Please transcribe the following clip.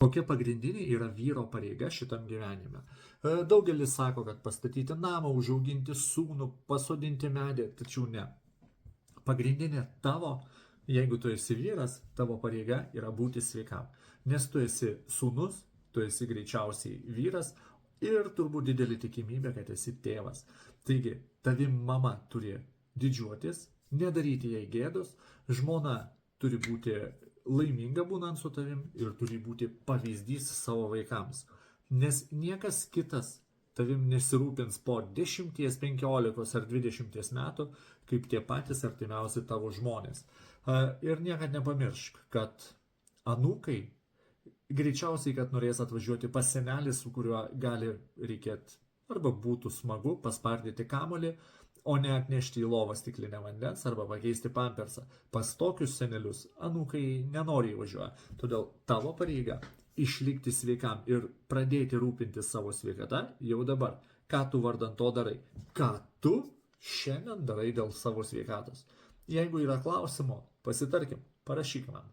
Kokia pagrindinė yra vyro pareiga šitam gyvenime? Daugelis sako, kad pastatyti namą, užauginti sūnų, pasodinti medį, tačiau ne. Pagrindinė tavo, jeigu tu esi vyras, tavo pareiga yra būti sveikam. Nes tu esi sūnus, tu esi greičiausiai vyras ir turbūt didelį tikimybę, kad esi tėvas. Taigi, tavim mama turi didžiuotis, nedaryti jai gėdos, žmona turi būti laiminga būnant su tavim ir turi būti pavyzdys savo vaikams. Nes niekas kitas tavim nesirūpins po 10, 15 ar 20 metų, kaip tie patys artimiausi tavo žmonės. Ir niekad nepamiršk, kad anūkai greičiausiai, kad norės atvažiuoti pas senelį, su kuriuo gali reikėti arba būtų smagu paspardyti kamuolį, o ne atnešti į lovą stiklinę vandens arba pakeisti pampersą. Pas tokius senelius anūkai nenoriai važiuoja. Todėl tavo pareiga išlikti sveikam ir pradėti rūpintis savo sveikata jau dabar. Ką tu vardan to darai? Ką tu šiandien darai dėl savo sveikatos? Jeigu yra klausimų, pasitarkim, parašyk man.